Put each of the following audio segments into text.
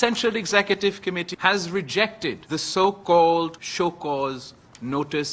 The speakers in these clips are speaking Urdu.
Central Executive Committee has rejected the so-called show cause notice.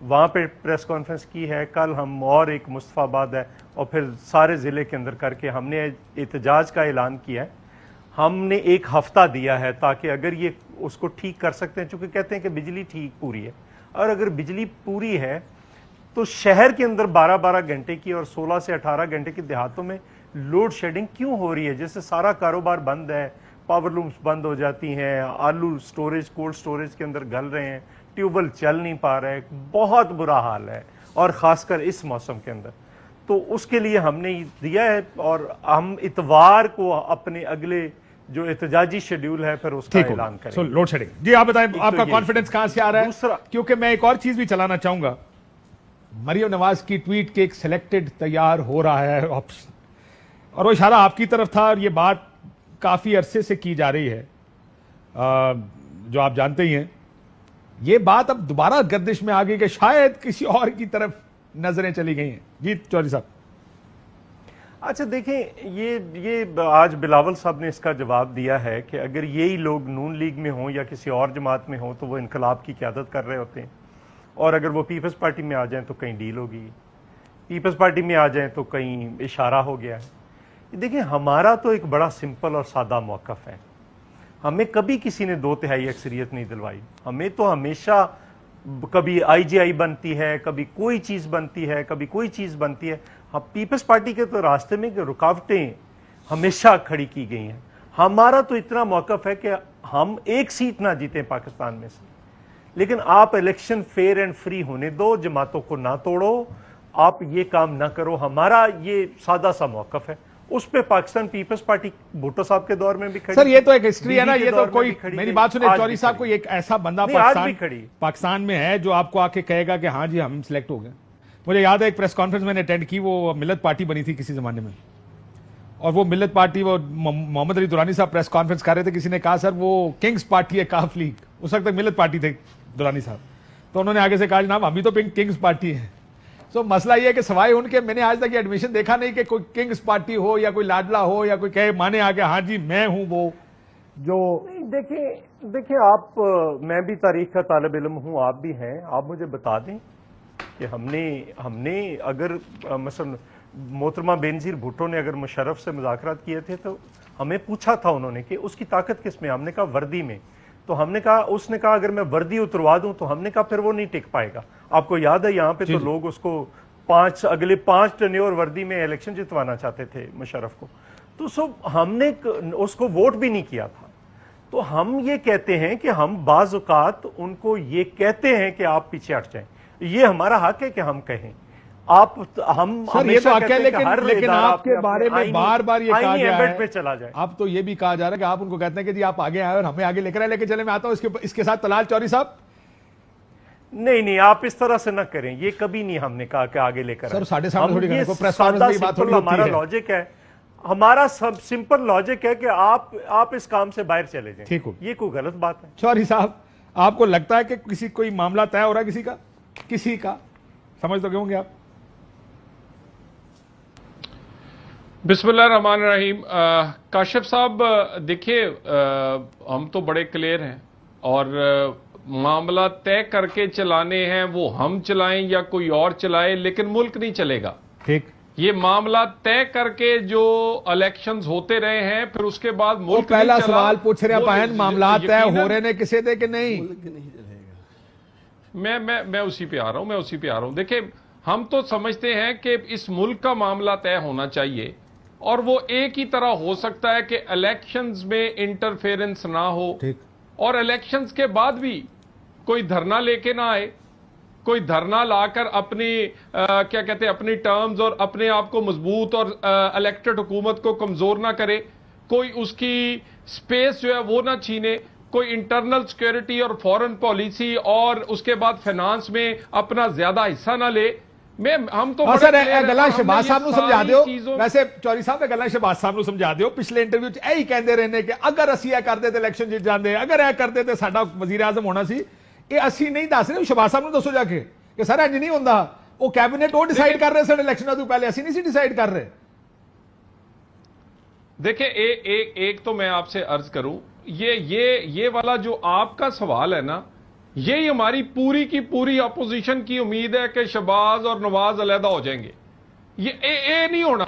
وہاں پہ پریس کانفرنس کی ہے. کل ہم اور ایک مصطفیٰ آباد ہے اور پھر سارے ضلع کے اندر کر کے ہم نے احتجاج کا اعلان کیا ہے. ہم نے ایک ہفتہ دیا ہے تاکہ اگر یہ اس کو ٹھیک کر سکتے ہیں, چونکہ کہتے ہیں کہ بجلی ٹھیک پوری ہے, اور اگر بجلی پوری ہے تو شہر کے اندر 12-12 گھنٹے کی اور 16 سے 18 گھنٹے کی دیہاتوں میں لوڈ شیڈنگ کیوں ہو رہی ہے, جس سے سارا کاروبار بند ہے, پاور لومز بند ہو جاتی ہیں, آلو سٹوریج کولڈ سٹوریج کے اندر گل رہے ہیں, ٹیوب ویل چل نہیں پا رہے, بہت برا حال ہے, اور خاص کر اس موسم کے اندر. تو اس کے لیے ہم نے دیا ہے, اور ہم اتوار کو اپنے اگلے جو احتجاجی شیڈیول ہے پھر اس کا اعلان کریں. لوڈ شیڈنگ, جی آپ بتائیں آپ کا کانفیڈنس کہاں سے آ رہا ہے؟ کیونکہ میں ایک اور چیز بھی چلانا چاہوں گا. مریم نواز کی ٹویٹ کے ایک سلیکٹڈ تیار ہو رہا ہے آپشن, اور وہ اشارہ آپ کی طرف تھا, اور یہ بات کافی عرصے سے کی جا رہی ہے, جو آپ جانتے ہی ہیں. یہ بات اب دوبارہ گردش میں آ گئی کہ شاید کسی اور کی طرف نظریں چلی گئی ہیں. جی چودھری صاحب. اچھا دیکھیں, یہ آج بلاول صاحب نے اس کا جواب دیا ہے کہ اگر یہی لوگ نون لیگ میں ہوں یا کسی اور جماعت میں ہوں تو وہ انقلاب کی قیادت کر رہے ہوتے ہیں, اور اگر وہ پیپلز پارٹی میں آ جائیں تو کہیں ڈیل ہوگی, پیپلز پارٹی میں آ جائیں تو کہیں اشارہ ہو گیا ہے. دیکھیں ہمارا تو ایک بڑا سمپل اور سادہ موقف ہے. ہمیں کبھی کسی نے 2/3 اکثریت نہیں دلوائی. ہمیں تو ہمیشہ کبھی IGI بنتی ہے, کبھی کوئی چیز بنتی ہے, کبھی کوئی چیز بنتی ہے. ہم پیپلز پارٹی کے تو راستے میں رکاوٹیں ہمیشہ کھڑی کی گئی ہیں. ہمارا تو اتنا موقف ہے کہ ہم ایک سیٹ نہ جیتیں پاکستان میں سے, لیکن آپ الیکشن فیئر اینڈ فری ہونے دو, جماعتوں کو نہ توڑو, آپ یہ کام نہ کرو. ہمارا یہ سادہ سا موقف ہے. اس پہ پاکستان پیپلز پارٹی بھٹو صاحب کے دور میں بھی کھڑی. سر یہ تو ایک ہسٹری ہے نا, یہ تو کوئی میری بات سنیں چودھری صاحب, کوئی ایک ایسا بندہ پاکستان میں ہے جو آپ کو آ کے کہے گا کہ ہاں جی ہم سلیکٹ ہو گئے. مجھے یاد ہے ایک پریس کانفرنس میں نے اٹینڈ کی, وہ ملت پارٹی بنی تھی کسی زمانے میں, اور وہ ملت پارٹی, وہ محمد علی دورانی صاحب پریس کانفرنس کر رہے تھے, کسی نے کہا سر وہ کنگز پارٹی ہے کاف لیگ, اس وقت تک ملت پارٹی تھے دورانی صاحب, تو انہوں نے آگے سے کہا جناب ہم ہی تو کنگز پارٹی ہے. سو مسئلہ یہ ہے کہ سوائے ان کے میں نے آج تک یہ ایڈمیشن دیکھا نہیں کہ کوئی کنگز پارٹی ہو یا کوئی لاڈلا ہو یا کوئی کہے مانے آگے ہاں جی میں ہوں وہ جو. دیکھیں آپ, میں بھی تاریخ کا طالب علم ہوں, آپ بھی ہیں, آپ مجھے بتا دیں کہ ہم نے اگر مثلا محترمہ بینظیر بھٹو نے اگر مشرف سے مذاکرات کیے تھے تو ہمیں پوچھا تھا انہوں نے کہ اس کی طاقت کس میں, ہم نے کہا وردی میں. تو ہم نے کہا, اس نے کہا اگر میں وردی اتروا دوں, تو ہم نے کہا پھر وہ نہیں ٹک پائے گا. آپ کو یاد ہے یہاں پہ تو لوگ اس کو اگلے 5 ٹینیور وردی میں الیکشن جتوانا چاہتے تھے مشرف کو, تو ہم نے اس کو ووٹ بھی نہیں کیا تھا. تو ہم یہ کہتے ہیں کہ ہم بعض اوقات ان کو یہ کہتے ہیں کہ آپ پیچھے ہٹ جائیں, یہ ہمارا حق ہے کہ ہم کہیں. سر یہ تو حق ہے, لیکن آپ کے بارے میں بار بار یہ کہا گیا ہے, اب تو یہ بھی کہا جا رہا ہے کہ آپ ان کو کہتے ہیں کہ جی آپ آگے آئے اور ہمیں آگے لے کر آئے, لیکن چلے میں آتا ہوں اس کے ساتھ طلال چودھری صاحب. نہیں آپ اس طرح سے نہ کریں, یہ کبھی نہیں ہم نے کہا کہ آگے لے کر ہمارا لاجک ہے, ہمارا سب سمپل لاجک ہے کہ آپ اس کام سے باہر چلے جائیں. یہ کوئی غلط بات ہے؟ چودھری صاحب آپ کو لگتا ہے کہ کوئی معاملہ طے ہو رہا ہے کسی کا سمجھ تو گے آپ؟ بسم اللہ الرحمن الرحیم. کاشف صاحب دیکھیے, ہم تو بڑے کلیئر ہیں, اور معاملہ طے کر کے چلانے ہیں, وہ ہم چلائیں یا کوئی اور چلائے, لیکن ملک نہیں چلے گا. ٹھیک, یہ معاملہ طے کر کے جو الیکشنز ہوتے رہے ہیں پھر اس کے بعد ملک پہلا سوال پوچھ رہے ہیں, معاملات طے ہو رہے ہیں کسے دے کہ نہیں؟ میں اسی پہ آ رہا ہوں. دیکھیں ہم تو سمجھتے ہیں کہ اس ملک کا معاملہ طے ہونا چاہیے, اور وہ ایک ہی طرح ہو سکتا ہے کہ الیکشنز میں انٹرفیرنس نہ ہو, اور الیکشنز کے بعد بھی کوئی دھرنا لے کے نہ آئے, کوئی دھرنا لا کر اپنی کیا کہتے ہیں اپنی ٹرمز اور اپنے آپ کو مضبوط اور الیکٹڈ حکومت کو کمزور نہ کرے, کوئی اس کی سپیس جو ہے وہ نہ چھینے, کوئی انٹرنل سیکیورٹی اور فورن پالیسی اور اس کے بعد فائنانس میں اپنا زیادہ حصہ نہ لے. ہم تو گلا شہباز صاحب نو سمجھا دیو, ویسے چودھری صاحب گلا شہباز صاحب نو سمجھا دیو, پچھلے انٹرویو چ یہی کہندے رہنے کہ اگر اسی یہ کرتے تے الیکشن جیت جاندے, اگر یہ کرتے تے ساڈا وزیر اعظم ہونا سی. یہ اسی نہیں دس رہے, شہباز صاحب نو دسو جا کے کہ سر انج نہیں ہوندا, وہ کیبنٹ وہ ڈیسائیڈ کر رہے سن الیکشن تو پہلے, اسی نہیں سی ڈیسائیڈ کر رہے. دیکھیں ایک تو میں آپ سے عرض کروں, یہ والا جو آپ کا سوال ہے نا, یہی ہماری پوری کی پوری اپوزیشن کی امید ہے کہ شہباز اور نواز علیحدہ ہو جائیں گے. یہ نہیں ہونا,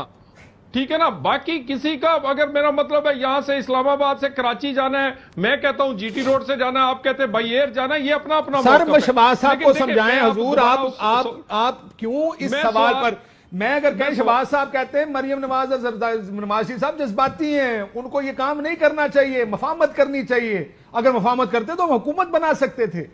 ٹھیک ہے نا. باقی کسی کا اگر میرا مطلب ہے یہاں سے اسلام آباد سے کراچی جانا ہے, میں کہتا ہوں جی ٹی روڈ سے جانا ہے, آپ کہتے ہیں بائی ایئر جانا ہے, یہ اپنا اپنا سر شہباز صاحب کو سمجھائیں حضور, آپ کیوں اس سوال پر, میں اگر کہیں شہباز صاحب کہتے ہیں مریم نواز اور نواز شریف صاحب جذباتی ہیں, ان کو یہ کام نہیں کرنا چاہیے, مفاہمت کرنی چاہیے. اگر مفاہمت کرتے تو ہم حکومت بنا سکتے تھے.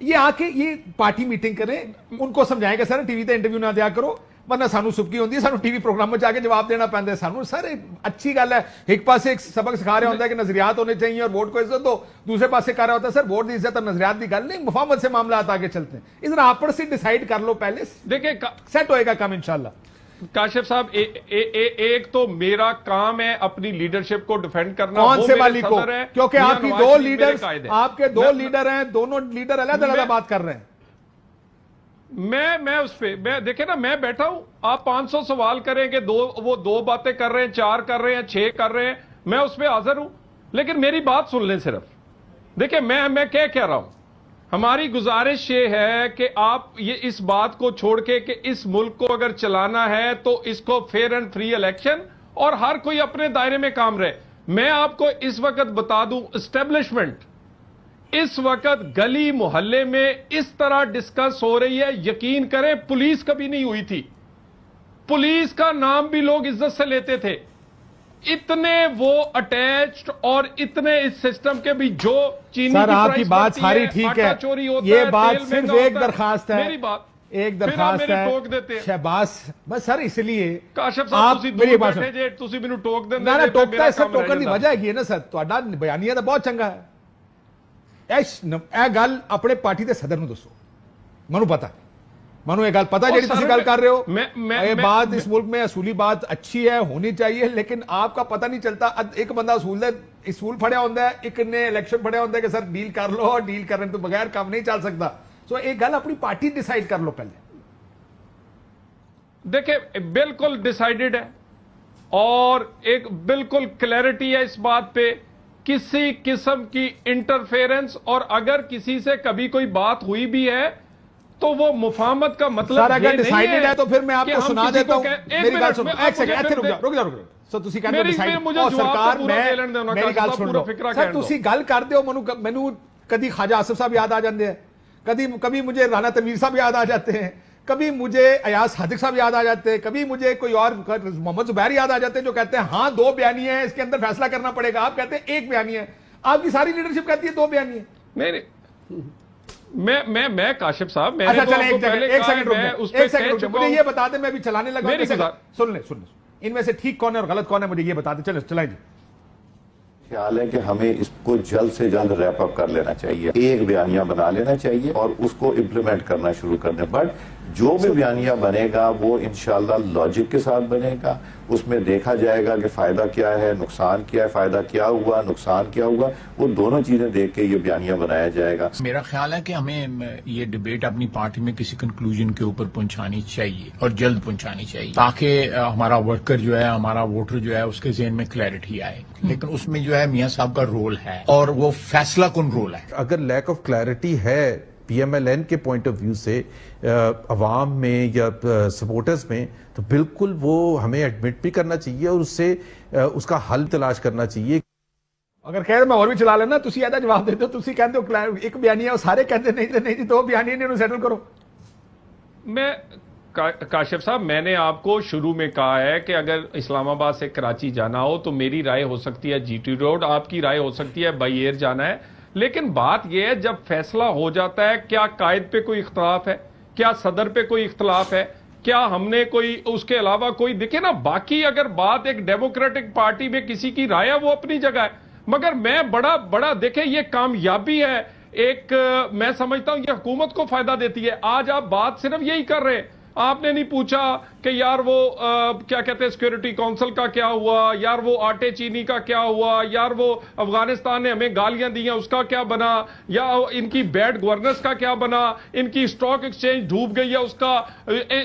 یہ آ کے یہ پارٹی میٹنگ کریں, ان کو سمجھائیں کہ سر ٹی وی تے انٹرویو نہ دیا کرو, ورنہ سانو سبکی ہوندی ہے, سانو ٹی وی پروگرام میں جا کے جواب دینا پیندا ہے. سانو سر اچھی گل ہے, ایک پاسے ایک سبق سکھا رہا ہوتا ہے کہ نظریات ہونے چاہیے اور ووٹ کو عزت دو, دوسرے پاسے کہہ رہا ہوتا ہے سر ووٹ دی عزت اور نظریات دی گل نہیں, مفاہمت سے معاملات آگے چلتے ہیں. اس طرح آپس سے ڈیسائیڈ کر لو پہلے, دیکھیں سیٹ ہوئے گا کام انشاءاللہ. کاشف صاحب ایک تو میرا کام ہے اپنی لیڈرشپ کو ڈیفینڈ کرنا. کون سے والی کو؟ کیونکہ آپ کی دو لیڈر, آپ کے دو لیڈر ہیں, دونوں لیڈر علیحدہ علیحدہ بات کر رہے ہیں. میں اس پہ دیکھیں نا, میں بیٹھا ہوں, آپ 500 سوال کریں کہ وہ 2 باتیں کر رہے ہیں, 4 کر رہے ہیں, 6 کر رہے ہیں, میں اس پہ حاضر ہوں. لیکن میری بات سن لیں صرف. دیکھیں میں کیا کہہ رہا ہوں, ہماری گزارش یہ ہے کہ آپ یہ اس بات کو چھوڑ کے کہ اس ملک کو اگر چلانا ہے تو اس کو فیئر اینڈ فری الیکشن اور ہر کوئی اپنے دائرے میں کام رہے. میں آپ کو اس وقت بتا دوں, اسٹیبلشمنٹ اس وقت گلی محلے میں اس طرح ڈسکس ہو رہی ہے, یقین کریں پولیس کبھی نہیں ہوئی تھی. پولیس کا نام بھی لوگ عزت سے لیتے تھے. اتنے وہ اٹیچڈ اور اتنے اس سسٹم کے بھی جو چینی سر آپ کی بات ساری ٹھیک ہے, یہ بات صرف ایک درخواست ہے, میری بات ایک درخواست ہے شہباز, بس سر اس لیے کاشف صاحب تسی دور بیٹھے جے تسی مینوں ٹوک دیں. نہ ٹوکتا ہے سر, ٹوکن دی وجہ ہے نا سر, تہاڈا بیانیہ تو بہت چنگا ہے. اے گل اپنے پارٹی دے صدر نو دسو, منو پتا, منو یہ گل پتا جیڑی تسی گل کر رہے ہو, یہ بات اس ملک میں اصولی بات اچھی ہے, ہونی چاہیے, لیکن آپ کا پتہ نہیں چلتا. ایک بندہ اصول پڑھیا ہوتا ہے, ایک نے الیکشن پڑھیا ہوتا ہے کہ سر ڈیل کر لو, اور ڈیل کرنے تو بغیر کام نہیں چل سکتا. سو ایک گل اپنی پارٹی ڈیسائیڈ کر لو پہلے. دیکھیں بالکل ڈیسائیڈڈ ہے اور ایک بالکل کلیئرٹی ہے اس بات پہ, کسی قسم کی انٹرفیرنس, اور اگر کسی سے کبھی کوئی بات ہوئی بھی ہے تو وہ مفاہمت کا مطلب سر اگر ڈیسائیڈڈ ہے تو پھر میں آپ کو سنا دیتا ہوں. میری بات سنو, ایک سیکنڈ رک جاؤ. سر تسی کہندے ہو ڈیسائیڈ, اور سرکار میری گل سن لو سر, تسی گل کردے ہو, مینوں کدی خواجہ آصف صاحب یاد آ جاندے ہیں, کبھی مجھے رانا تنویر صاحب یاد آ جاتے ہیں, کبھی مجھے ایاز صادق صاحب یاد آ جاتے ہیں, کبھی مجھے کوئی اور محمد زبیر یاد آ جاتے ہیں جو کہتے ہیں ہاں 2 بیانیے ہیں, اس کے اندر فیصلہ کرنا پڑے گا. آپ کہتے ہیں 1 بیانیہ ہے, آپ کی ساری لیڈرشپ کہتی ہے 2 بیانیے ہیں. میں کاشف صاحب میں ایک سیکنڈ مجھے یہ بتا دیں, میں بھی چلانے لگا, سن لیں ان میں سے ٹھیک کون ہے اور غلط کون ہے, مجھے یہ بتا دیں. چلائیں جی. خیال ہے کہ ہمیں اس کو جلد سے جلد ریپ اپ کر لینا چاہیے, ایک بیانیہ بنا لینا چاہیے اور اس کو امپلیمنٹ کرنا شروع کر دیں. بٹ جو بھی بیانیہ بنے گا وہ انشاءاللہ لاجک کے ساتھ بنے گا, اس میں دیکھا جائے گا کہ فائدہ کیا ہے, نقصان کیا ہے, فائدہ کیا ہوا, نقصان کیا ہوا, وہ دونوں چیزیں دیکھ کے یہ بیانیہ بنایا جائے گا. میرا خیال ہے کہ ہمیں یہ ڈیبیٹ اپنی پارٹی میں کسی کنکلوژن کے اوپر پہنچانی چاہیے اور جلد پہنچانی چاہیے, تاکہ ہمارا ورکر جو ہے, ہمارا ووٹر جو ہے, اس کے ذہن میں کلیئرٹی آئے. لیکن اس میں جو ہے میاں صاحب کا رول ہے اور وہ فیصلہ کن رول ہے. اگر لیک آف کلیئرٹی ہے پی ایم ایل این کے پوائنٹ آف ویو سے عوام میں یا سپورٹرز میں, تو بالکل وہ ہمیں ایڈمٹ بھی کرنا چاہیے اور اس سے اس کا حل تلاش کرنا چاہیے. اگر کہہ میں اور بھی چلا لینا, تسی ایسا جواب دیتے ہو, تسی کہتے ہو 1 بیانیہ, وہ سارے کہتے نہیں جی 2 بیانیہ نے انہوں سیٹل کرو. میں کاشف صاحب, میں نے آپ کو شروع میں کہا ہے کہ اگر اسلام آباد سے کراچی جانا ہو تو میری رائے ہو سکتی ہے جی ٹی روڈ, آپ کی رائے ہو سکتی ہے بائی ایئر جانا ہے. لیکن بات یہ ہے جب فیصلہ ہو جاتا ہے, کیا قائد پہ کوئی اختلاف ہے, کیا صدر پہ کوئی اختلاف ہے, کیا ہم نے کوئی اس کے علاوہ کوئی, دیکھیں نا باقی اگر بات ایک ڈیموکریٹک پارٹی میں کسی کی رائے ہے وہ اپنی جگہ ہے, مگر میں بڑا دیکھیں یہ کامیابی ہے ایک, میں سمجھتا ہوں یہ حکومت کو فائدہ دیتی ہے. آج آپ بات صرف یہی کر رہے ہیں, آپ نے نہیں پوچھا کہ یار وہ کیا کہتے ہیں سیکورٹی کونسل کا کیا ہوا, یار وہ آٹے چینی کا کیا ہوا, یار وہ افغانستان نے ہمیں گالیاں دی ہیں اس کا کیا بنا, یا ان کی بیڈ گورننس کا کیا بنا, ان کی اسٹاک ایکسچینج ڈوب گئی ہے اس کا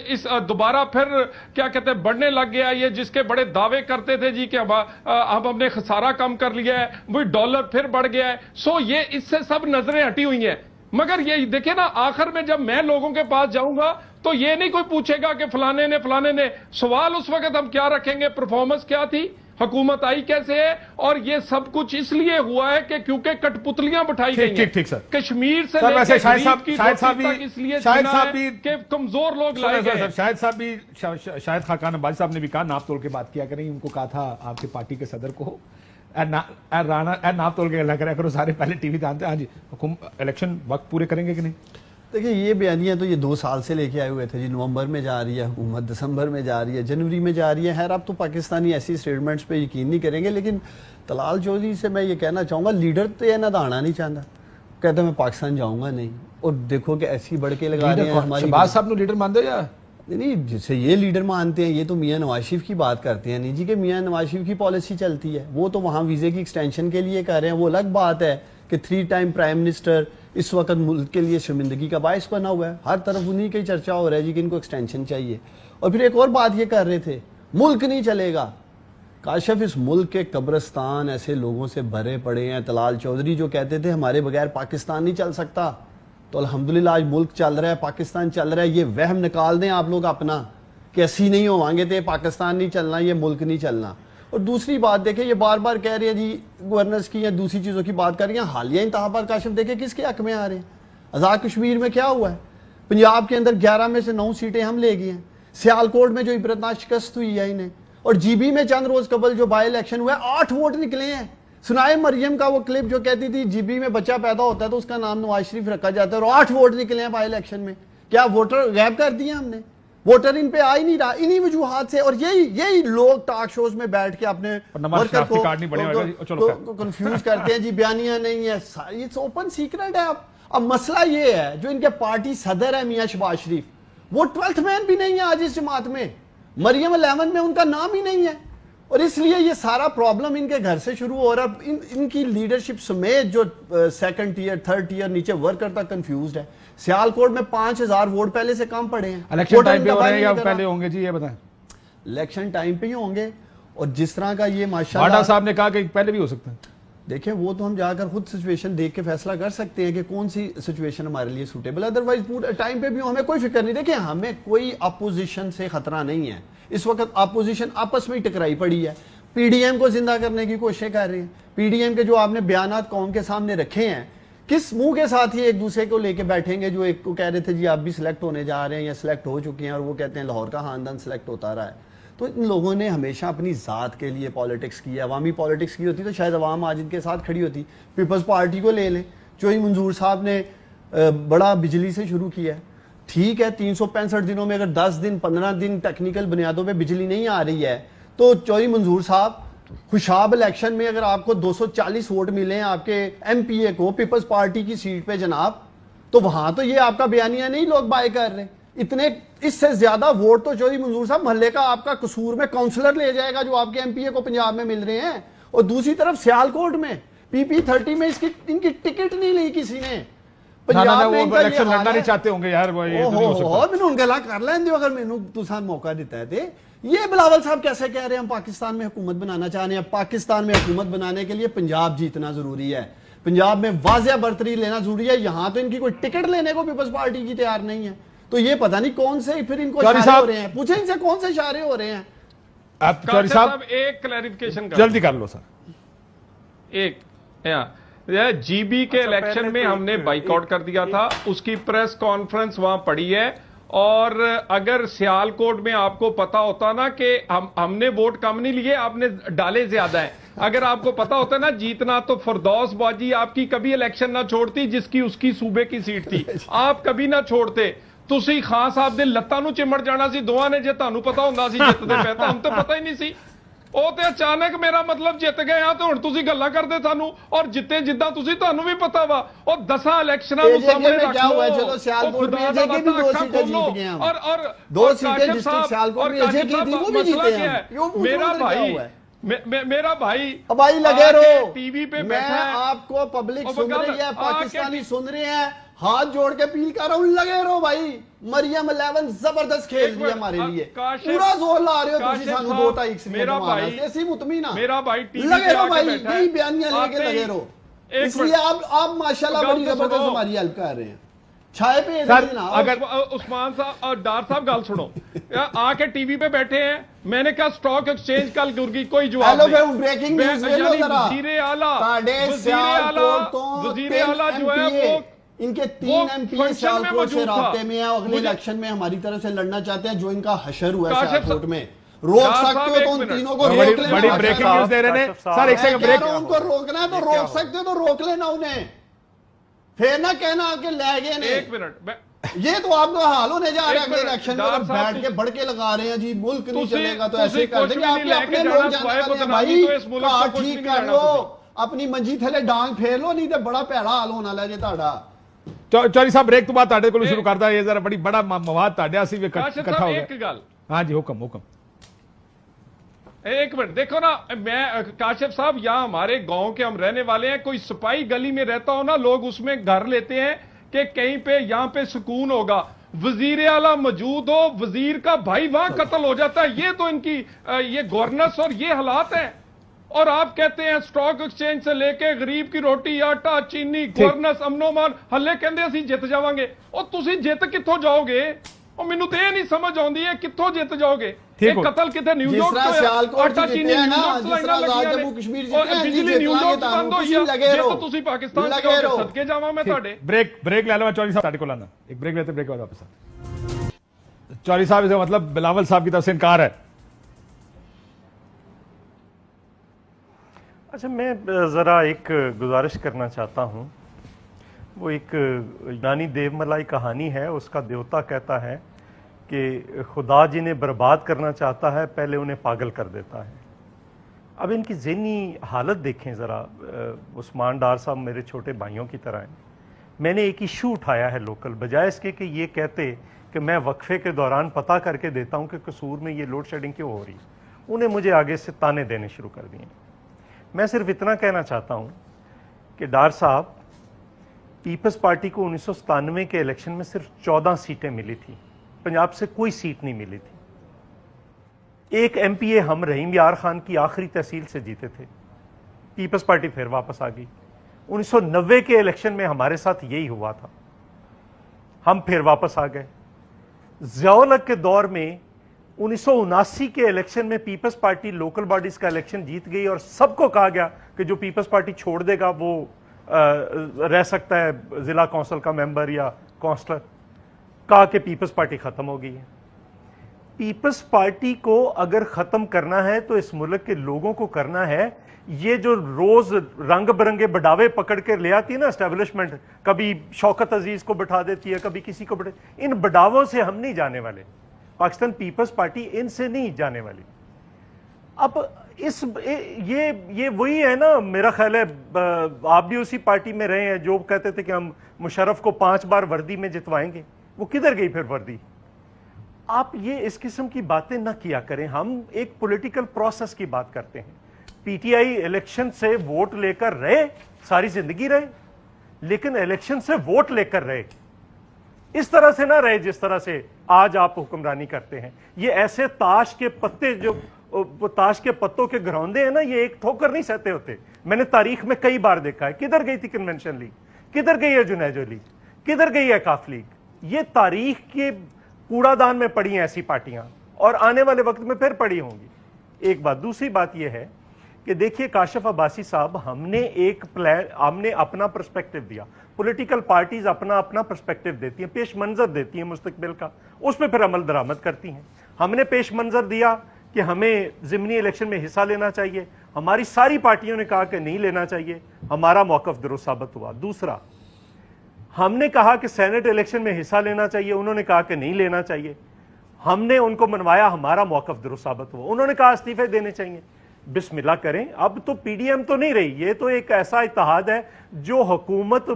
اس دوبارہ پھر کیا کہتے ہیں بڑھنے لگ گیا, یہ جس کے بڑے دعوے کرتے تھے جی کہ اب ہم نے خسارہ کم کر لیا ہے, وہی ڈالر پھر بڑھ گیا ہے. سو یہ اس سے سب نظریں ہٹی ہوئی ہیں, مگر یہ دیکھیں نا آخر میں جب میں لوگوں کے پاس جاؤں گا تو یہ نہیں کوئی پوچھے گا کہ فلانے نے سوال اس وقت ہم کیا رکھیں گے، پرفارمنس کیا تھی، حکومت آئی کیسے ہے، اور یہ سب کچھ اس لیے ہوا ہے کہ کیونکہ کٹ پتلیاں بٹھائی گئی ہیں کشمیر سے لے کے غریب کی روٹی تک، اس لیے چنا ہے کہ کمزور لوگ لائے گئے۔ شاہد خاقان عباسی صاحب نے بھی کہا ناپ تول کے بات کیا کریں، ان کو کہا تھا آپ کی پارٹی کے صدر کو ناپ تول کے اللہ کرا کرو، سارے پہلے ٹی وی دانتے ہیں۔ ہاں جی، الیکشن وقت پورے کریں گے کہ نہیں؟ دیکھیں یہ بیانیاں تو یہ 2 سال سے لے کے آئے ہوئے تھے جی، نومبر میں جا رہی ہے حکومت، دسمبر میں جا رہی ہے، جنوری میں جا رہی ہے۔ خیر اب تو پاکستانی ایسی سٹیٹمنٹس پہ یقین نہیں کریں گے، لیکن طلال چودھری سے میں یہ کہنا چاہوں گا لیڈر تو یہ ندانا نہیں چاہتا، کہتا میں پاکستان جاؤں گا نہیں، اور دیکھو کہ ایسی بڑھ کے لگا رہے ہیں ہماری۔ شہباز صاحب نے لیڈر مان دے یا نہیں، جسے یہ لیڈر مانتے ہیں یہ تو میاں نواز شریف کی بات کرتے ہیں، نہیں جی کہ میاں نواز شریف کی پالیسی چلتی ہے، وہ تو وہاں ویزے کی ایکسٹینشن کے لیے کر رہے ہیں، وہ الگ بات ہے کہ 3 ٹائم پرائم منسٹر اس وقت ملک کے لیے شرمندگی کا باعث بنا ہوا ہے، ہر طرف انہی کی چرچا ہو رہا ہے جی کہ ان کو ایکسٹینشن چاہیے۔ اور پھر ایک اور بات یہ کر رہے تھے ملک نہیں چلے گا، کاشف اس ملک کے قبرستان ایسے لوگوں سے بھرے پڑے ہیں، طلال چودھری جو کہتے تھے ہمارے بغیر پاکستان نہیں چل سکتا، تو الحمدللہ آج ملک چل رہا ہے، پاکستان چل رہا ہے۔ یہ وہم نکال دیں آپ لوگ اپنا کہ ایسی نہیں ہوانگے تھے، پاکستان نہیں چلنا، یہ ملک نہیں چلنا۔ اور دوسری بات دیکھیں یہ بار بار کہہ رہے ہیں جی گورنرز کی یا دوسری چیزوں کی بات کر رہی ہیں، حالیہ انتخابات کاشف دیکھیں کس کے حق میں آ رہے ہیں۔ آزاد کشمیر میں کیا ہوا ہے؟ پنجاب کے اندر 11 میں سے 9 سیٹیں ہم لے گئے ہیں، سیالکوٹ میں جو عبرتناک شکست ہوئی ہے انہیں، اور جی بی میں چند روز قبل جو بائی الیکشن ہوا ہے 8 ووٹ نکلے ہیں۔ سنائے مریم کا وہ کلپ جو کہتی تھی جی بی میں بچہ پیدا ہوتا ہے تو اس کا نام نواز شریف رکھا جاتا ہے، اور 8 ووٹ نکلے ہیں بائی الیکشن میں۔ کیا ووٹر غائب کر دیے ہم نے؟ ووٹر ان پہ آ ہی نہیں رہا انہی وجوہات سے، اور یہی لوگ ٹاک شوز میں بیٹھ کے اپنے ورکر کو کنفیوز کرتے ہیں جی بیانیاں نہیں ہے، یہ اوپن سیکرٹ ہے۔ اب مسئلہ یہ ہے جو ان کے پارٹی صدر ہے میاں شہباز شریف، وہ 12th مین بھی نہیں ہے آج اس جماعت میں، مریم 11 میں ان کا نام ہی نہیں ہے، اور اس لیے یہ سارا پرابلم ان کے گھر سے شروع ہو رہا ہے۔ ان کی لیڈرشپ سمیت جو 2nd ٹیئر 3rd ٹیئر نیچے ورکر تک کنفیوزڈ ہے۔ سیالکوٹ میں 5000 ووٹ پہلے سے کم پڑے ہیں۔ الیکشن ٹائم پہ ہو رہے ہیں یا پہلے ہوں گے جی یہ بتائیں؟ الیکشن ٹائم پہ ہی ہوں گے، اور جس طرح کا یہ ماشاءاللہ واڈا صاحب نے کہا کہ پہلے بھی ہو سکتا ہے۔ دیکھیں وہ تو ہم جا کر خود سچویشن دیکھ کے فیصلہ کر سکتے ہیں کہ کون سی سچویشن ہمارے لیے سوٹیبل، ادروائز پورے ٹائم پہ بھی ہمیں کوئی فکر نہیں۔ دیکھیں ہمیں کوئی اپوزیشن سے خطرہ نہیں ہے، اس وقت اپوزیشن آپس میں ہی ٹکرائی پڑی ہے، پی ڈی ایم کو زندہ کرنے کی کوششیں کر رہے ہیں۔ پی ڈی ایم کے جو آپ نے بیانات قوم کے سامنے رکھے ہیں، کس منہ کے ساتھ ہی ایک دوسرے کو لے کے بیٹھیں گے؟ جو ایک کو کہہ رہے تھے جی آپ بھی سلیکٹ ہونے جا رہے ہیں یا سلیکٹ ہو چکے ہیں، اور وہ کہتے ہیں لاہور کا خاندان سلیکٹ ہوتا رہا ہے۔ تو ان لوگوں نے ہمیشہ اپنی ذات کے لیے پالیٹکس کی ہے، عوامی پالیٹکس کی ہوتی تو شاید عوام آج ان کے ساتھ کھڑی ہوتی۔ پیپلز پارٹی کو لے لیں، چوہی منظور صاحب نے بڑا بجلی سے شروع کیا ہے، ٹھیک ہے 365 دنوں میں اگر 10 دن 15 دن ٹیکنیکل بنیادوں پہ بجلی نہیں آ رہی ہے تو چوہی منظور صاحب خوشاب الیکشن میں اگر آپ کو 240 ووٹ ملے ہیں آپ کے ایم پی اے کو پیپلز پارٹی کی سیٹ پہ جناب، تو وہاں تو یہ آپ کا بیانیہ نہیں لوگ بائی کر رہے، اتنے اس سے زیادہ ووٹ تو چودھری منظور صاحب محلے کا آپ کا قصور میں کونسلر لے جائے گا جو آپ کے ایم پی اے کو پنجاب میں مل رہے ہیں۔ اور دوسری طرف سیالکوٹ میں پی پی 30 میں ان کی ٹکٹ نہیں لی کسی نے، پنجاب میں الیکشن لڑنا نہیں چاہتے ہوں گے یار، میں ان گلا کر لیں دے اگر مینوں تساں موقع دیتا ہے تے۔ یہ بلاول صاحب کیسے کہہ رہے ہیں ہم پاکستان میں حکومت بنانا چاہ رہے ہیں؟ پاکستان میں حکومت بنانے کے لیے پنجاب جیتنا ضروری ہے، پنجاب میں واضح برتری لینا ضروری ہے، یہاں تو ان کی کوئی ٹکٹ لینے کو پیپلز پارٹی کی تیار نہیں ہے، تو یہ پتہ نہیں کون سے پھر ان کو اشارے ہو رہے ہیں، پوچھیں ان سے کون سے اشارے ہو رہے ہیں؟ چوہدری صاحب ایک کلیریفیکیشن جلدی کر لو سر۔ ایک جی بی کے الیکشن میں ہم نے بائیک آؤٹ کر دیا تھا، اس کی پریس کانفرنس وہاں پڑی ہے، اور اگر سیالکوٹ میں آپ کو پتا ہوتا نا کہ ہم نے ووٹ کم نہیں لیے، آپ نے ڈالے زیادہ ہیں، اگر آپ کو پتا ہوتا نا جیتنا تو فردوس باجی آپ کی کبھی الیکشن نہ چھوڑتی، جس کی اس کی صوبے کی سیٹ تھی، آپ کبھی نہ چھوڑتے، تسی خان صاحب دے لتاں نو چمڑ جانا سی دوواں نے، جے تانوں پتا ہوندا سی جتدے پے تاں ہم تو پتا ہی نہیں سی، او تے اچانک میرا مطلب جت گئے ہاں تو ہن تسی گلاں کردے سانوں، اور جتے جداں تسی تانوں بھی پتا وا، او 10 الیکشناں نو سامنے رکھ لو، چلو سیالکوٹ میں جے کے بھی 2 سیٹیں جیت گئے ہم، اور 2 سیٹیں ڈسٹرکٹ سیالکوٹ میں جے کے تھی وہ بھی جیتے ہیں۔ میرا بھائی لگے رہو، ٹی وی پہ میں آپ کو پبلک سن رہی ہے، پاکستانی سن رہے ہیں، ہاتھ جوڑ کے اپیل کر رہا ہوں لگے رہو بھائی، مریم 11 زبردست کھیل رہی ہے ہمارے لیے، پورا زور لا رہے ہو تسی سانوں 2-2.5 سے میرا بھائی ایسی مطمئنہ میرا بھائی لگے رہو بھائی، یہی بیانیاں لے کے لگے رہو۔ اس لیے آپ ماشاءاللہ بڑی زبردست ہماری ہیلپ کر رہے ہیں. چھائے پہ اگر عثمان صاحب اور ڈار صاحب گل سنو آ کے ٹی وی پہ بیٹھے ہیں, میں نے کہا سٹاک ایکسچینج کل گرگی کوئی جواب نہیں. بریکنگ نیوز لے لو ذرا. وزیر اعلیٰ جو ہے وہ ان کے 3 MP سیالکوٹ سے رابطے میں ہیں, اگلے الیکشن میں ہماری طرف سے لڑنا چاہتے ہیں, جو ان کا حشر ہوا ہے سیالکوٹ میں. روک سکتے ہو تو ان تینوں کو روک لینا. بڑی بریکنگ نیوز دے رہے ہیں سر, ایک سیکنڈ بریک. ان کو روکنا ہے تو روک سکتے ہو تو روک لینا انہیں, پھر نہ کہنا کہ لے گئے نے. ایک منٹ, یہ تو آپ کا حال ہونے جا رہے ہیں اگلے الیکشن میں, بیٹھ کے بڑھ کے لگا رہے ہیں جی ملک نہیں چلے گا تو ایسے کر دیں گے. آپ کے اپنے لوگ جانے والے ہیں بھائی, کہا ٹھیک کر لو, اپنی منجی تھلے ڈانگ پھیر لو, نہیں تو بڑا پیڑا حال ہونا لے جے تہاڈا. چوری صاحب بریک تو بات تہاڈے کولوں شروع کردا, یہ ذرا بڑی بڑا مواد تہاڈے اسی وچ اکٹھا ہو گیا. ہاں جی حکم. ایک منٹ دیکھو نا, میں کاشف صاحب یہاں ہمارے گاؤں کے ہم رہنے والے ہیں, کوئی سپاہی گلی میں رہتا ہو نا, لوگ اس میں گھر لیتے ہیں کہ کہیں پہ یہاں پہ سکون ہوگا. وزیر اعلیٰ موجود ہو, وزیر کا بھائی وہاں قتل ہو جاتا ہے. یہ تو ان کی یہ گورننس اور یہ حالات ہیں. اور آپ کہتے ہیں سٹاک ایکسچینج سے لے کے غریب کی روٹی, آٹا, چینی, گورننس, امن و امان ہلے کہندے اسی جت جاواں گے. اور تسی جت کتھوں جاؤ گے؟ اور مینوں تے یہ نہیں سمجھ آندی ہے کتھوں جت جاؤ گے. ایک قتل کتے نیو یارک تو آٹا چینی نیو یارک لائناں لگیاں نے, اور بجلی نیو یارک بند ہوئی ہے. یہ تو تسی پاکستان کے صدقے جاواں میں تہاڈے. بریک لے لو, چوری صاحب تہاڈے کول آنا, ایک بریک لیتے بریک بعد واپس. چوری صاحب اس کا مطلب بلاول صاحب کی طرف سے انکار ہے. اچھا, میں ذرا ایک گزارش کرنا چاہتا ہوں. وہ ایک یونانی دیو ملائی کہانی ہے, اس کا دیوتا کہتا ہے کہ خدا جنہیں برباد کرنا چاہتا ہے پہلے انہیں پاگل کر دیتا ہے. اب ان کی ذہنی حالت دیکھیں ذرا. عثمان ڈار صاحب میرے چھوٹے بھائیوں کی طرح ہیں. میں نے ایک ایشو اٹھایا ہے لوکل, بجائے اس کے کہ یہ کہتے کہ میں وقفے کے دوران پتہ کر کے دیتا ہوں کہ قصور میں یہ لوڈ شیڈنگ کیوں ہو رہی ہے, انہیں مجھے آگے سے تانے دینے شروع کر دیے. میں صرف اتنا کہنا چاہتا ہوں کہ ڈار صاحب, پیپلز پارٹی کو 1997 کے الیکشن میں صرف 14 سیٹیں ملی تھی, پنجاب سے کوئی سیٹ نہیں ملی تھی. ایک ایم پی اے ہم رحیم یار خان کی آخری تحصیل سے جیتے تھے. پیپلز پارٹی پھر واپس آ گئی. 1990 کے الیکشن میں ہمارے ساتھ یہی ہوا تھا, ہم پھر واپس آ گئے. ضیاء الحق کے دور میں 1979 کے الیکشن میں پیپلز پارٹی لوکل باڈیز کا الیکشن جیت گئی, اور سب کو کہا گیا کہ جو پیپلز پارٹی چھوڑ دے گا وہ رہ سکتا ہے ضلع کونسل کا ممبر یا کونسلر. کہا کہ پیپلز پارٹی ختم ہو گئی ہے. پیپلز پارٹی کو اگر ختم کرنا ہے تو اس ملک کے لوگوں کو کرنا ہے. یہ جو روز رنگ برنگے بڑھاوے پکڑ کے لے آتی ہے نا اسٹیبلشمنٹ, کبھی شوکت عزیز کو بٹھا دیتی ہے, کبھی کسی کو ان بڑھاووں سے ہم نہیں جانے والے. پاکستان پیپلز پارٹی ان سے نہیں جانے والی. اب یہ وہی ہے نا, میرا خیال ہے آپ بھی اسی پارٹی میں رہے ہیں جو کہتے تھے کہ ہم مشرف کو 5 بار وردی میں جتوائیں گے. وہ کدھر گئی پھر وردی؟ آپ یہ اس قسم کی باتیں نہ کیا کریں. ہم ایک پولیٹیکل پروسیس کی بات کرتے ہیں. پی ٹی آئی الیکشن سے ووٹ لے کر رہے, ساری زندگی رہے, لیکن الیکشن سے ووٹ لے کر رہے. اس طرح سے نہ رہے جس طرح سے آج آپ حکمرانی کرتے ہیں. یہ ایسے تاش کے پتے, جو تاش کے پتوں کے گھروندے ہیں نا, یہ ایک ٹھوکر نہیں سہتے ہوتے. میں نے تاریخ میں کئی بار دیکھا ہے. کدھر گئی تھی کنونشن لیگ, کدھر گئی ہے جنیجو لیگ, کدھر گئی ہے کاف لیگ. یہ تاریخ کے کوڑا دان میں پڑی ہیں ایسی پارٹیاں, اور آنے والے وقت میں پھر پڑی ہوں گی. ایک بات. دوسری بات یہ ہے کہ دیکھیے کاشف عباسی صاحب, ہم نے اپنا پرسپیکٹو دیا. پولیٹیکل پارٹیز اپنا پرسپیکٹو دیتی ہیں, پیش منظر دیتی ہیں مستقبل کا, اس پہ پھر عمل درآمد کرتی ہیں. ہم نے پیش منظر دیا کہ ہمیں ضمنی الیکشن میں حصہ لینا چاہیے. ہماری ساری پارٹیوں نے کہا کہ نہیں لینا چاہیے. ہمارا موقف درست ثابت ہوا. دوسرا, ہم نے کہا کہ سینٹ الیکشن میں حصہ لینا چاہیے, انہوں نے کہا کہ نہیں لینا چاہیے. ہم نے ان کو منوایا, ہمارا موقف درست ثابت ہوا. انہوں نے کہا استعفے دینے چاہیے. بسم اللہ کریں. اب تو پی ڈی ایم تو نہیں رہی, یہ تو ایک ایسا اتحاد ہے جو حکومت